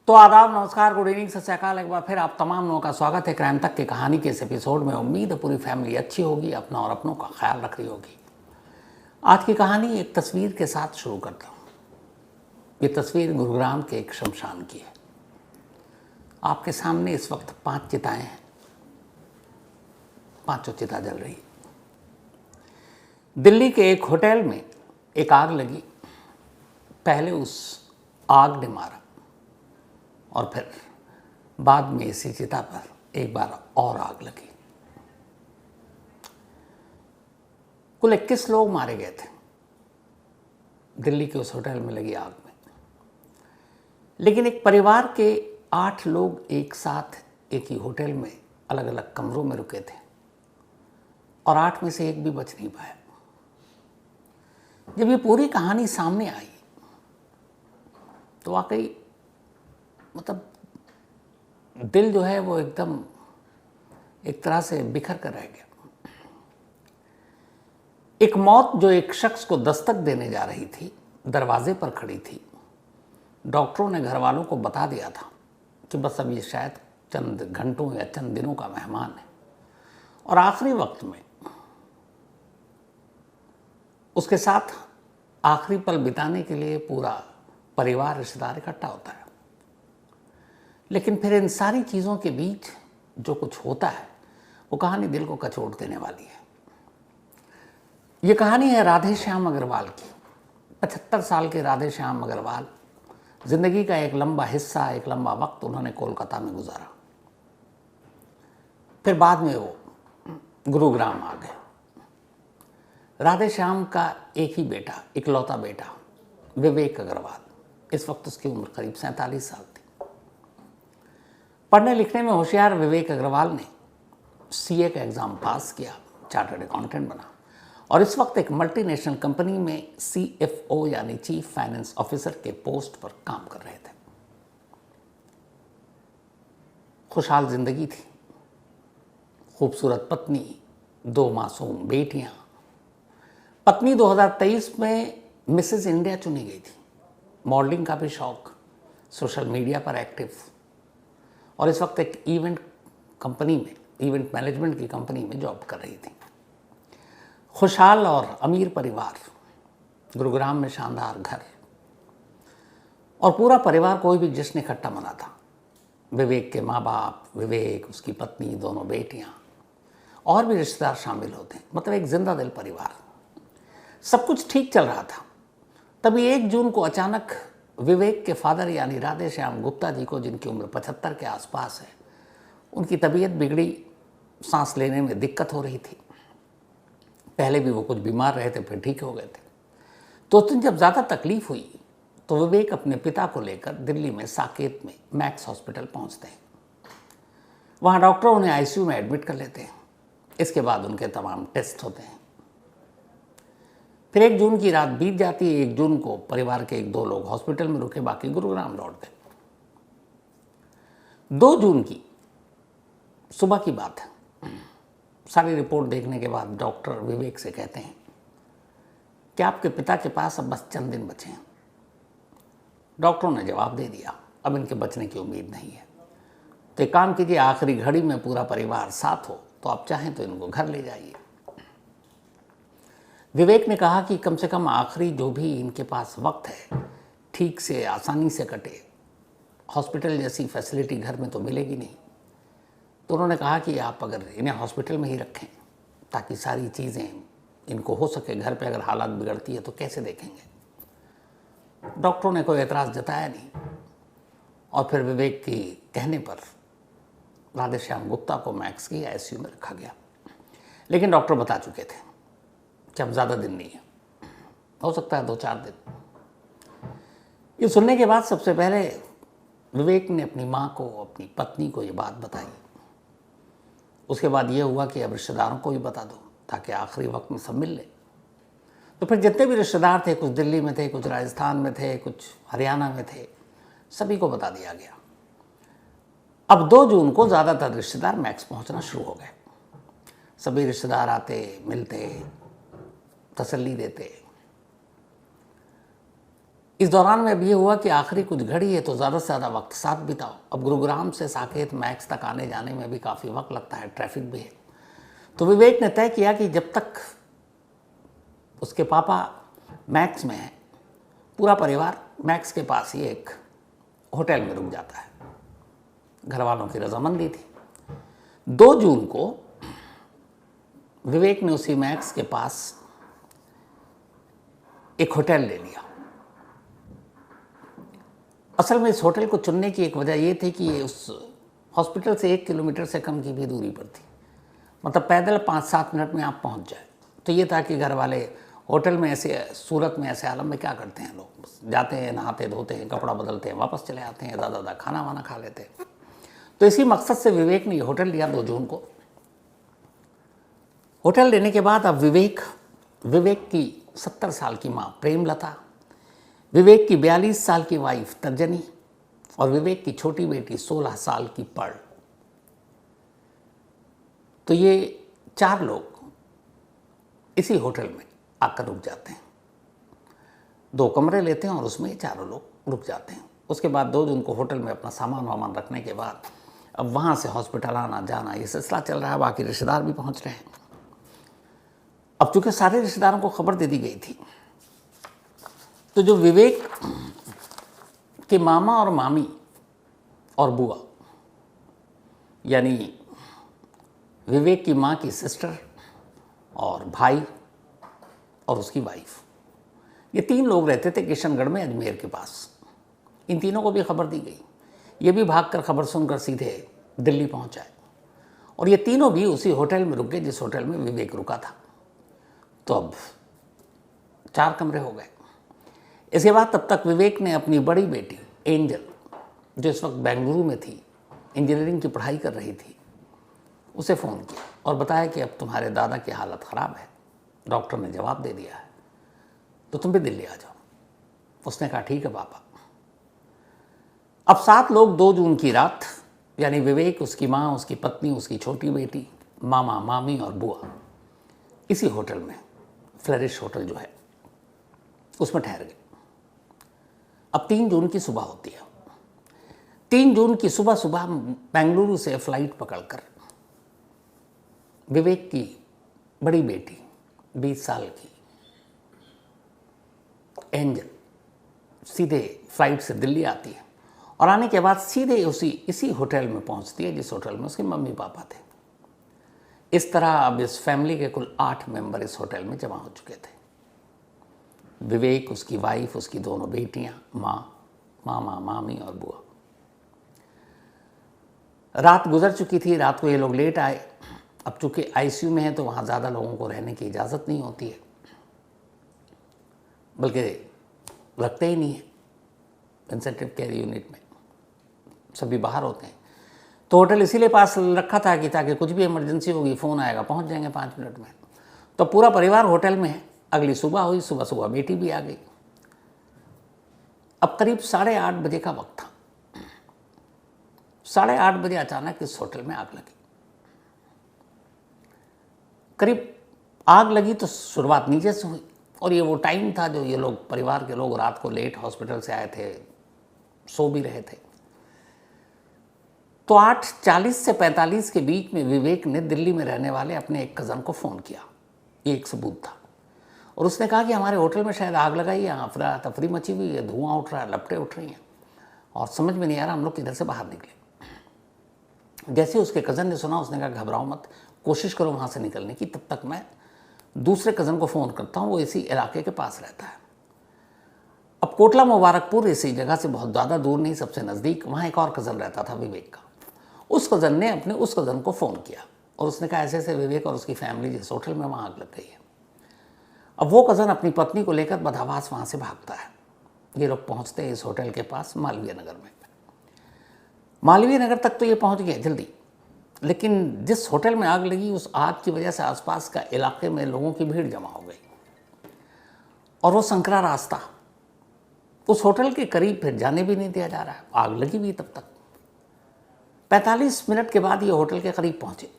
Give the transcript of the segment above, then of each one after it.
तो आदाब, नमस्कार, गुड इवनिंग, सत श्री अकाल। एक बार फिर आप तमाम लोगों का स्वागत है क्राइम तक की कहानी के इस एपिसोड में। उम्मीद है पूरी फैमिली अच्छी होगी, अपना और अपनों का ख्याल रख रही होगी। आज की कहानी एक तस्वीर के साथ शुरू करता हूँ। ये तस्वीर गुरुग्राम के एक शमशान की है। आपके सामने इस वक्त 5 चिताएं हैं, 5 चिता जल रही। दिल्ली के एक होटल में एक आग लगी। पहले उस आग ने मारा और फिर बाद में इसी चिता पर एक बार और आग लगी। कुल 21 लोग मारे गए थे दिल्ली के उस होटल में लगी आग में। लेकिन एक परिवार के 8 लोग एक साथ एक ही होटल में अलग अलग कमरों में रुके थे और 8 में से एक भी बच नहीं पाया। जब ये पूरी कहानी सामने आई तो वाकई दिल जो है वो एकदम एक तरह से बिखर कर रह गया। एक मौत जो एक शख्स को दस्तक देने जा रही थी, दरवाजे पर खड़ी थी। डॉक्टरों ने घर वालों को बता दिया था कि बस अब ये शायद चंद घंटों या चंद दिनों का मेहमान है। और आखिरी वक्त में उसके साथ आखिरी पल बिताने के लिए पूरा परिवार, रिश्तेदार इकट्ठा होता है। लेकिन फिर इन सारी चीज़ों के बीच जो कुछ होता है वो कहानी दिल को कचोट देने वाली है। ये कहानी है राधे श्याम अग्रवाल की। 75 साल के राधे श्याम अग्रवाल जिंदगी का एक लंबा हिस्सा, एक लंबा वक्त उन्होंने कोलकाता में गुजारा। फिर बाद में वो गुरुग्राम आ गए। राधे श्याम का एक ही बेटा, इकलौता बेटा विवेक अग्रवाल, इस वक्त उसकी उम्र करीब 47 साल थी। पढ़ने लिखने में होशियार विवेक अग्रवाल ने सीए का एग्ज़ाम पास किया, चार्टर्ड अकाउंटेंट बना और इस वक्त एक मल्टीनेशनल कंपनी में सीएफओ यानी चीफ फाइनेंस ऑफिसर के पोस्ट पर काम कर रहे थे। खुशहाल जिंदगी थी, खूबसूरत पत्नी, 2 मासूम बेटियां। पत्नी 2023 में मिसेस इंडिया चुनी गई थी। मॉडलिंग का भी शौक, सोशल मीडिया पर एक्टिव और इस वक्त एक इवेंट कंपनी में, इवेंट मैनेजमेंट की कंपनी में जॉब कर रही थी। खुशहाल और अमीर परिवार, गुरुग्राम में शानदार घर और पूरा परिवार कोई भी जश्न इकट्ठा मनाता। विवेक के माँ बाप, विवेक, उसकी पत्नी, दोनों बेटियाँ और भी रिश्तेदार शामिल होते हैं। मतलब एक जिंदा दिल परिवार। सब कुछ ठीक चल रहा था। तभी 1 जून को अचानक विवेक के फादर यानी राधे श्याम गुप्ता जी को, जिनकी उम्र 75 के आसपास है, उनकी तबीयत बिगड़ी, सांस लेने में दिक्कत हो रही थी। पहले भी वो कुछ बीमार रहे थे, फिर ठीक हो गए थे। तो उस दिन जब ज़्यादा तकलीफ हुई तो विवेक अपने पिता को लेकर दिल्ली में साकेत में मैक्स हॉस्पिटल पहुंचते हैं। वहाँ डॉक्टर उन्हें आईसीयू में एडमिट कर लेते हैं। इसके बाद उनके तमाम टेस्ट होते हैं। फिर 1 जून की रात बीत जाती है। 1 जून को परिवार के 1-2 लोग हॉस्पिटल में रुके, बाकी गुरुग्राम लौट गए। 2 जून की सुबह की बात है। सारी रिपोर्ट देखने के बाद डॉक्टर विवेक से कहते हैं कि आपके पिता के पास अब बस चंद दिन बचे हैं। डॉक्टरों ने जवाब दे दिया, अब इनके बचने की उम्मीद नहीं है। तो एक काम कीजिए, आखिरी घड़ी में पूरा परिवार साथ हो तो आप चाहें तो इनको घर ले जाइए। विवेक ने कहा कि कम से कम आखिरी जो भी इनके पास वक्त है ठीक से, आसानी से कटे। हॉस्पिटल जैसी फैसिलिटी घर में तो मिलेगी नहीं। तो उन्होंने कहा कि आप अगर इन्हें हॉस्पिटल में ही रखें ताकि सारी चीज़ें इनको हो सके। घर पे अगर हालात बिगड़ती है तो कैसे देखेंगे। डॉक्टरों ने कोई एतराज़ जताया नहीं और फिर विवेक के कहने पर राधे श्याम गुप्ता को मैक्स की आईसीयू में रखा गया। लेकिन डॉक्टर बता चुके थे कि अब ज़्यादा दिन नहीं है, हो सकता है 2-4 दिन। ये सुनने के बाद सबसे पहले विवेक ने अपनी माँ को, अपनी पत्नी को ये बात बताई। उसके बाद ये हुआ कि अब रिश्तेदारों को भी बता दो ताकि आखिरी वक्त में सब मिल ले। तो फिर जितने भी रिश्तेदार थे, कुछ दिल्ली में थे, कुछ राजस्थान में थे, कुछ हरियाणा में थे, सभी को बता दिया गया। अब 2 जून को ज़्यादातर रिश्तेदार मैक्स पहुंचना शुरू हो गए। सभी रिश्तेदार आते, मिलते, तसल्ली देते। इस दौरान में अब ये हुआ कि आखिरी कुछ घड़ी है तो ज़्यादा से ज़्यादा वक्त साथ बिताओ। अब गुरुग्राम से साकेत मैक्स तक आने जाने में भी काफ़ी वक्त लगता है, ट्रैफिक भी है। तो विवेक ने तय किया कि जब तक उसके पापा मैक्स में हैं, पूरा परिवार मैक्स के पास ही एक होटल में रुक जाता है। घर वालों की रजामंदी थी। 2 जून को विवेक ने उसी मैक्स के पास एक होटल ले लिया। असल में इस होटल को चुनने की एक वजह ये थी कि ये उस हॉस्पिटल से 1 किलोमीटर से कम की भी दूरी पर थी, मतलब पैदल 5-7 मिनट में आप पहुंच जाए। तो ये था कि घर वाले होटल में ऐसे, सूरत में ऐसे आलम में क्या करते हैं लोग, जाते हैं, नहाते धोते हैं, कपड़ा बदलते हैं, वापस चले आते हैं, दादा खाना वाना खा लेते हैं। तो इसी मकसद से विवेक ने ये होटल लिया 2 जून को। होटल लेने के बाद अब विवेक की 70 साल की माँ प्रेमलता, विवेक की 42 साल की वाइफ तर्जनी और विवेक की छोटी बेटी 16 साल की पर्ल, तो ये 4 लोग इसी होटल में आकर रुक जाते हैं। 2 कमरे लेते हैं और उसमें ये चारों लोग रुक जाते हैं। उसके बाद 2 जून को होटल में अपना सामान वामान रखने के बाद अब वहाँ से हॉस्पिटल आना जाना ये सिलसिला चल रहा है। बाकी रिश्तेदार भी पहुँच रहे हैं। अब चूंकि सारे रिश्तेदारों को खबर दे दी गई थी, तो जो विवेक के मामा और मामी और बुआ, यानी विवेक की माँ की सिस्टर और भाई और उसकी वाइफ, ये 3 लोग रहते थे किशनगढ़ में अजमेर के पास। इन तीनों को भी खबर दी गई। ये भी भागकर खबर सुनकर सीधे दिल्ली पहुंच आए और ये तीनों भी उसी होटल में रुके जिस होटल में विवेक रुका था। तो अब 4 कमरे हो गए। इसके बाद तब तक विवेक ने अपनी बड़ी बेटी एंजल, जो इस वक्त बेंगलुरु में थी, इंजीनियरिंग की पढ़ाई कर रही थी, उसे फ़ोन किया और बताया कि अब तुम्हारे दादा की हालत ख़राब है, डॉक्टर ने जवाब दे दिया है, तो तुम भी दिल्ली आ जाओ। उसने कहा ठीक है पापा। अब 7 लोग 2 जून की रात, यानी विवेक, उसकी माँ, उसकी पत्नी, उसकी छोटी बेटी, मामा, मामी और बुआ इसी होटल में, फ्लरिश होटल जो है, उसमें ठहर गए। अब 3 जून की सुबह होती है। 3 जून की सुबह सुबह बेंगलुरु से फ्लाइट पकड़कर विवेक की बड़ी बेटी 20 साल की एंजल सीधे फ्लाइट से दिल्ली आती है और आने के बाद सीधे इसी होटल में पहुंचती है जिस होटल में उसके मम्मी पापा थे। इस तरह अब इस फैमिली के कुल 8 मेंबर इस होटल में जमा हो चुके थे। विवेक, उसकी वाइफ, उसकी दोनों बेटियां, माँ, मामा, मामी और बुआ। रात गुजर चुकी थी। रात को ये लोग लेट आए। अब चूंकि आईसीयू में है तो वहाँ ज़्यादा लोगों को रहने की इजाज़त नहीं होती है, बल्कि रखते ही नहीं है। इंसेंटिव केयर यूनिट में सभी बाहर होते हैं। तो होटल इसीलिए पास रखा था कि ताकि कुछ भी इमरजेंसी होगी, फ़ोन आएगा, पहुंच जाएंगे 5 मिनट में। तो पूरा परिवार होटल में है। अगली सुबह हुई। सुबह बेटी भी आ गई। अब करीब 8:30 बजे का वक्त था। 8:30 बजे अचानक इस होटल में आग लगी। करीब आग लगी तो शुरुआत नीचे से हुई और ये वो टाइम था जो ये लोग, परिवार के लोग, रात को लेट हॉस्पिटल से आए थे, सो भी रहे थे। तो 8:40 से 45 के बीच में विवेक ने दिल्ली में रहने वाले अपने एक कज़न को फ़ोन किया। ये एक सबूत था। और उसने कहा कि हमारे होटल में शायद आग लगाई है, अफरा तफरी मची हुई है, धुआं उठ रहा है, लपटें उठ रही हैं और समझ में नहीं आ रहा हम लोग किधर से बाहर निकले। जैसे उसके कज़न ने सुना, उसने कहा घबराओ मत, कोशिश करो वहाँ से निकलने की, तब तक मैं दूसरे कज़न को फ़ोन करता हूँ, वो इसी इलाके के पास रहता है। अब कोटला मुबारकपुर इसी जगह से बहुत ज़्यादा दूर नहीं, सबसे नज़दीक, वहाँ एक और कज़न रहता था विवेक का। उस कज़न ने अपने उस कज़न को फ़ोन किया और उसने कहा ऐसे ऐसे विवेक और उसकी फैमिली जिस होटल में वहाँ आग लग गई है। अब वो कज़न अपनी पत्नी को लेकर बदहवास वहाँ से भागता है। ये लोग पहुँचते हैं इस होटल के पास मालवीय नगर में। मालवीय नगर तक तो ये पहुँच गए जल्दी, लेकिन जिस होटल में आग लगी उस आग की वजह से आसपास का इलाके में लोगों की भीड़ जमा हो गई और वो संकरा रास्ता उस होटल के करीब फिर जाने भी नहीं दिया जा रहा है। आग लगी हुई तब तक। 45 मिनट के बाद ये होटल के करीब पहुँचे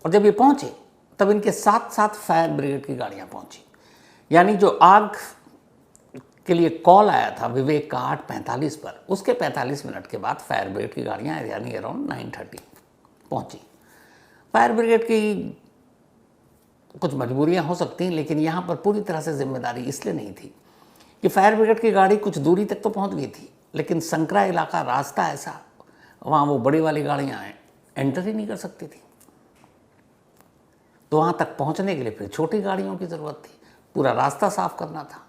और जब ये पहुँचे तब इनके साथ साथ फायर ब्रिगेड की गाड़ियाँ पहुँची। यानी जो आग के लिए कॉल आया था विवेक का 8:45 पर। उसके 45 मिनट के बाद फायर ब्रिगेड की गाड़ियाँ यानी अराउंड 9:30 पहुँची। फायर ब्रिगेड की कुछ मजबूरियाँ हो सकती हैं, लेकिन यहाँ पर पूरी तरह से जिम्मेदारी इसलिए नहीं थी कि फायर ब्रिगेड की गाड़ी कुछ दूरी तक तो पहुँच गई थी, लेकिन संकरा इलाका, रास्ता ऐसा, वहाँ वो बड़ी वाली गाड़ियाँ एंटर ही नहीं कर सकती थी। तो वहाँ तक पहुँचने के लिए फिर छोटी गाड़ियों की ज़रूरत थी, पूरा रास्ता साफ करना था,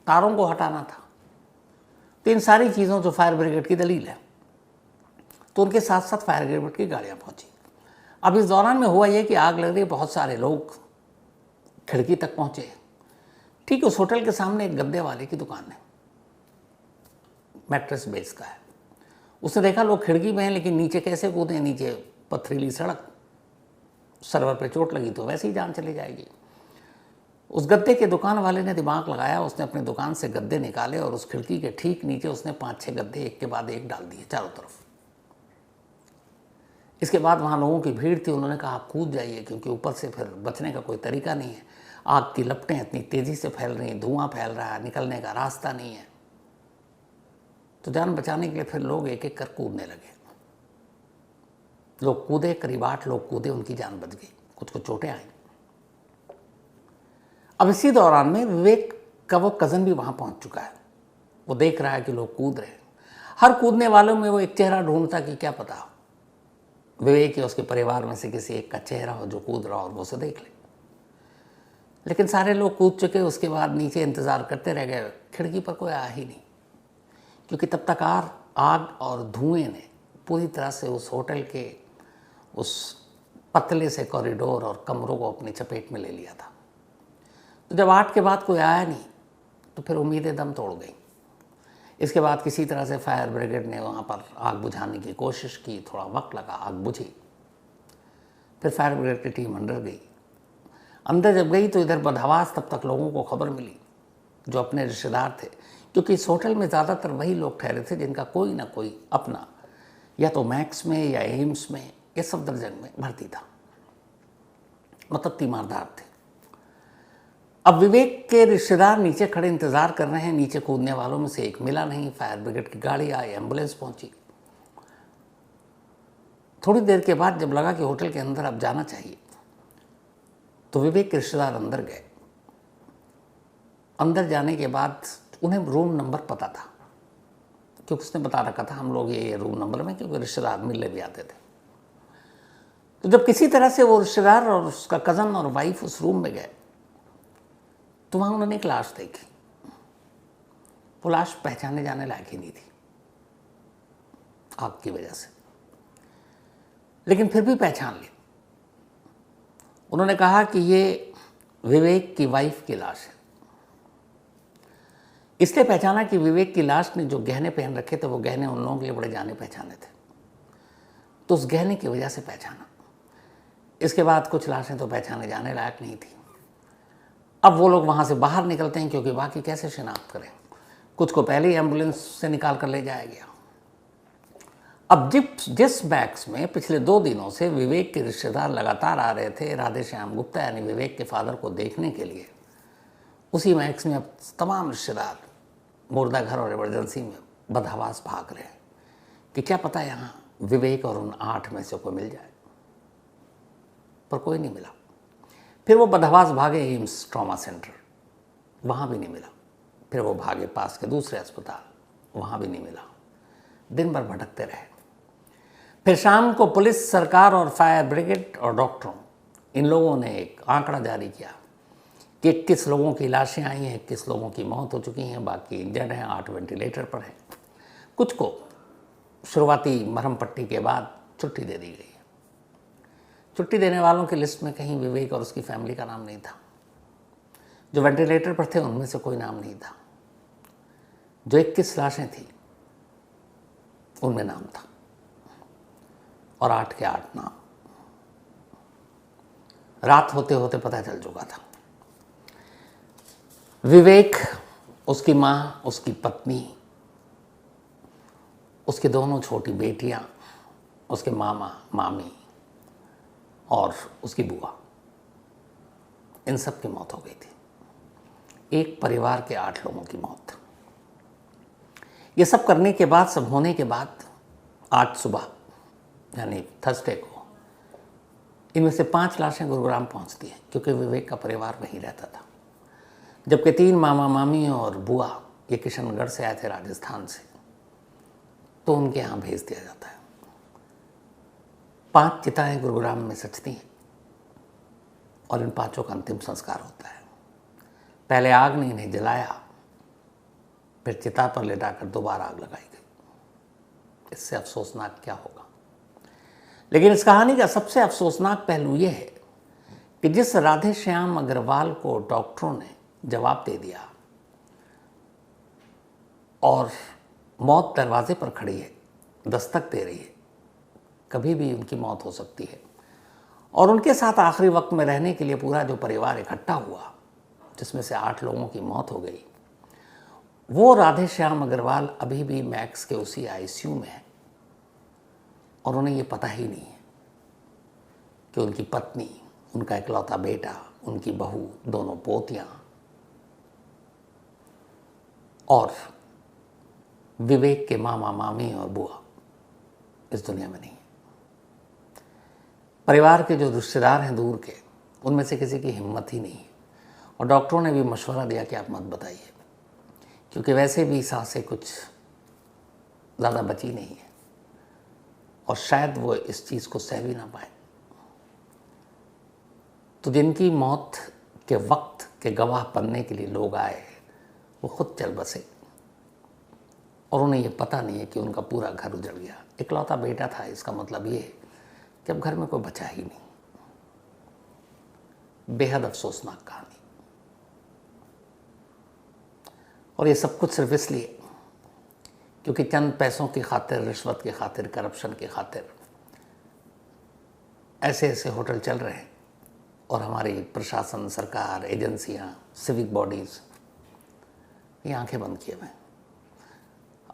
तारों को हटाना था। तो इन सारी चीज़ों जो फायर ब्रिगेड की दलील है, तो उनके साथ साथ फायर ब्रिगेड की गाड़ियाँ पहुँची। अब इस दौरान में हुआ ये कि आग लग रही, बहुत सारे लोग खिड़की तक पहुँचे। ठीक उस होटल के सामने एक गद्दे वाले की दुकान है, मैट्रेस बेचता है। उसने देखा लोग खिड़की में हैं, लेकिन नीचे कैसे कूदें, नीचे पथरीली सड़क, सर्वर पे चोट लगी तो वैसे ही जान चली जाएगी। उस गद्दे के दुकान वाले ने दिमाग लगाया, उसने अपनी दुकान से गद्दे निकाले और उस खिड़की के ठीक नीचे उसने 5-6 गद्दे एक के बाद एक डाल दिए चारों तरफ। इसके बाद वहाँ लोगों की भीड़ थी, उन्होंने कहा आप कूद जाइए, क्योंकि ऊपर से फिर बचने का कोई तरीका नहीं है। आग की लपटें इतनी तेज़ी से फैल रही हैं, धुआं फैल रहा है, निकलने का रास्ता नहीं है। तो जान बचाने के लिए फिर लोग एक एक कर कूदने लगे। लोग कूदे, करीब 8 लोग कूदे, उनकी जान बच गई, कुछ को चोटें आई। अब इसी दौरान में विवेक का वो कज़न भी वहाँ पहुँच चुका है। वो देख रहा है कि लोग कूद रहे हैं। हर कूदने वालों में वो एक चेहरा ढूंढता कि क्या पता विवेक या उसके परिवार में से किसी एक का चेहरा हो जो कूद रहा हो और वो उसे देख ले। लेकिन सारे लोग कूद चुके, उसके बाद नीचे इंतज़ार करते रह गए। खिड़की पर कोई आया ही नहीं, क्योंकि तब तक आग और धुएं ने पूरी तरह से उस होटल के उस पतले से कॉरिडोर और कमरों को अपनी चपेट में ले लिया था। तो जब 8 के बाद कोई आया नहीं, तो फिर उम्मीदें दम तोड़ गई। इसके बाद किसी तरह से फायर ब्रिगेड ने वहाँ पर आग बुझाने की कोशिश की, थोड़ा वक्त लगा, आग बुझी। फिर फायर ब्रिगेड की टीम अंदर गई। अंदर जब गई तो इधर बदहवास तब तक लोगों को खबर मिली जो अपने रिश्तेदार थे, क्योंकि इस होटल में ज़्यादातर वही लोग ठहरे थे जिनका कोई ना कोई अपना या तो मैक्स में या एम्स में या सफदरजंग में भर्ती था, मतलब तीमारदार थे। अब विवेक के रिश्तेदार नीचे खड़े इंतज़ार कर रहे हैं। नीचे कूदने वालों में से एक मिला नहीं। फायर ब्रिगेड की गाड़ी आई, एम्बुलेंस पहुंची। थोड़ी देर के बाद जब लगा कि होटल के अंदर अब जाना चाहिए, तो विवेक के रिश्तेदार अंदर गए। अंदर जाने के बाद उन्हें रूम नंबर पता था, क्योंकि उसने बता रखा था हम लोग ये रूम नंबर में, क्योंकि रिश्तेदार मिलने भी आते थे। तो जब किसी तरह से वो रिश्तेदार और उसका कज़न और वाइफ उस रूम में गए, तो वहाँ उन्होंने एक लाश देखी। वो लाश पहचाने जाने लायक ही नहीं थी आग की वजह से, लेकिन फिर भी पहचान ली। उन्होंने कहा कि ये विवेक की वाइफ की लाश है। इसलिए पहचाना कि विवेक की लाश ने जो गहने पहन रखे थे, वो गहने उन लोगों के लिए बड़े जाने पहचाने थे, तो उस गहने की वजह से पहचाना। इसके बाद कुछ लाशें तो पहचाने जाने लायक नहीं थी। अब वो लोग वहाँ से बाहर निकलते हैं, क्योंकि बाकी कैसे शिनाख्त करें। कुछ को पहले ही एम्बुलेंस से निकाल कर ले जाया गया। अब जिस मैक्स में पिछले 2 दिनों से विवेक के रिश्तेदार लगातार आ रहे थे राधेश्याम गुप्ता यानी विवेक के फादर को देखने के लिए, उसी मैक्स में अब तमाम रिश्तेदार मुर्दा घर और इमरजेंसी में बदहवास भाग रहे हैं कि क्या पता यहाँ विवेक और उन 8 में से कोई मिल जाए, पर कोई नहीं मिला। फिर वो बदहवास भागे एम्स ट्रॉमा सेंटर, वहाँ भी नहीं मिला। फिर वो भागे पास के दूसरे अस्पताल, वहाँ भी नहीं मिला। दिन भर भटकते रहे। फिर शाम को पुलिस, सरकार और फायर ब्रिगेड और डॉक्टरों, इन लोगों ने एक आंकड़ा जारी किया कि 21 लोगों की लाशें आई हैं, 21 लोगों की मौत हो चुकी हैं, बाकी इंजर्ड हैं, 8 वेंटिलेटर पर हैं। कुछ को शुरुआती मरहम पट्टी के बाद छुट्टी दे दी गई। छुट्टी देने वालों की लिस्ट में कहीं विवेक और उसकी फैमिली का नाम नहीं था। जो वेंटिलेटर पर थे उनमें से कोई नाम नहीं था। जो 21 लाशें थी उनमें नाम था, और 8 के 8 नाम रात होते होते पता चल चुका था। विवेक, उसकी माँ, उसकी पत्नी, उसकी दोनों छोटी बेटियां, उसके मामा मामी और उसकी बुआ, इन सब की मौत हो गई थी। एक परिवार के 8 लोगों की मौत। ये सब करने के बाद, सब होने के बाद आज सुबह यानी थर्सडे को इनमें से 5 लाशें गुरुग्राम पहुंचती हैं, क्योंकि विवेक का परिवार वहीं रहता था। जबकि 3 मामा मामी और बुआ ये किशनगढ़ से आए थे, राजस्थान से, तो उनके यहाँ भेज दिया जाता है। 5 चिताएं गुरुग्राम में सजती हैं और इन 5 का अंतिम संस्कार होता है। पहले आग ने इन्हें जलाया, फिर चिता पर लेटाकर दोबारा आग लगाई गई। इससे अफसोसनाक क्या होगा। लेकिन इस कहानी का सबसे अफसोसनाक पहलू यह है कि जिस राधे श्याम अग्रवाल को डॉक्टरों ने जवाब दे दिया और मौत दरवाजे पर खड़ी है, दस्तक दे रही है, कभी भी उनकी मौत हो सकती है, और उनके साथ आखिरी वक्त में रहने के लिए पूरा जो परिवार इकट्ठा हुआ, जिसमें से 8 लोगों की मौत हो गई, वो राधे श्याम अग्रवाल अभी भी मैक्स के उसी आईसीयू में है और उन्हें ये पता ही नहीं है कि उनकी पत्नी, उनका इकलौता बेटा, उनकी बहू, दोनों पोतियां और विवेक के मामा मामी और बुआ इस दुनिया में नहीं है। परिवार के जो रिश्तेदार हैं दूर के, उनमें से किसी की हिम्मत ही नहीं है और डॉक्टरों ने भी मशवरा दिया कि आप मत बताइए, क्योंकि वैसे भी सांसें कुछ ज़्यादा बची नहीं है और शायद वो इस चीज़ को सह भी ना पाए। तो जिनकी मौत के वक्त के गवाह बनने के लिए लोग आए, वो खुद चल बसे और उन्हें ये पता नहीं है कि उनका पूरा घर उजड़ गया। इकलौता बेटा था, इसका मतलब ये है कि अब घर में कोई बचा ही नहीं। बेहद अफसोसनाक कहानी। और ये सब कुछ सिर्फ इसलिए क्योंकि चंद पैसों की खातिर, रिश्वत की खातिर, करप्शन की खातिर ऐसे ऐसे होटल चल रहे हैं और हमारी प्रशासन, सरकार, एजेंसियां, सिविक बॉडीज़ ये आंखें बंद किए हुए हैं।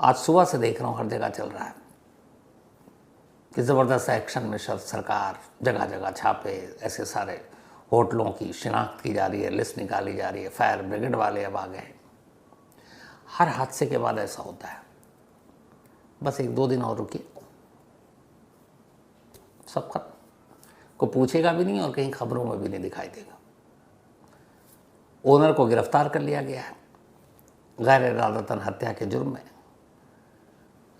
आज सुबह से देख रहा हूँ हर जगह चल रहा है कि ज़बरदस्त एक्शन में सरकार जगह जगह छापे, ऐसे सारे होटलों की शिनाख्त की जा रही है, लिस्ट निकाली जा रही है, फायर ब्रिगेड वाले अब आ गए। हर हादसे के बाद ऐसा होता है। बस 1-2 दिन और रुकिए, सब खत्म। को पूछेगा भी नहीं और कहीं खबरों में भी नहीं दिखाई देगा। ओनर को गिरफ्तार कर लिया गया है गैर इरादतन हत्या के जुर्म में,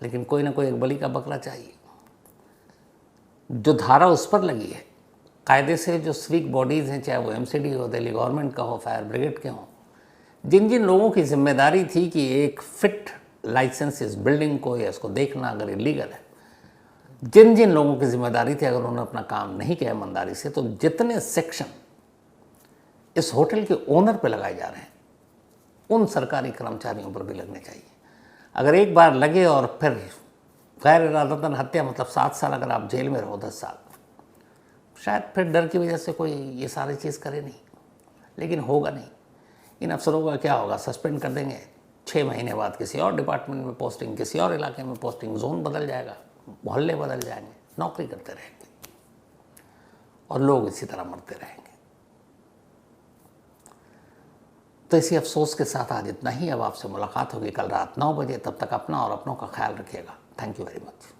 लेकिन कोई ना कोई एक बलि का बकरा चाहिए। जो धारा उस पर लगी है, कायदे से जो सिविक बॉडीज़ हैं, चाहे वो एमसीडी हो, दिल्ली गवर्नमेंट का हो, फायर ब्रिगेड के हों, जिन जिन लोगों की जिम्मेदारी थी कि एक फिट लाइसेंस इस बिल्डिंग को या इसको देखना अगर इलीगल है, जिन जिन लोगों की जिम्मेदारी थी, अगर उन्होंने अपना काम नहीं किया ईमानदारी से, तो जितने सेक्शन इस होटल के ओनर पे लगाए जा रहे हैं, उन सरकारी कर्मचारियों पर भी लगने चाहिए। अगर एक बार लगे और फिर गैर इरादतन हत्या, मतलब 7 साल अगर आप जेल में रहो, 10 साल, शायद फिर डर की वजह से कोई ये सारी चीज़ करे नहीं, लेकिन होगा नहीं। इन अफसरों का क्या होगा, सस्पेंड कर देंगे, 6 महीने बाद किसी और डिपार्टमेंट में पोस्टिंग, किसी और इलाके में पोस्टिंग, जोन बदल जाएगा, मोहल्ले बदल जाएंगे, नौकरी करते रहेंगे और लोग इसी तरह मरते रहेंगे। तो इसी अफसोस के साथ आज इतना ही। अब आपसे मुलाकात होगी कल रात 9 बजे। तब तक अपना और अपनों का ख्याल रखिएगा। Thank you very much.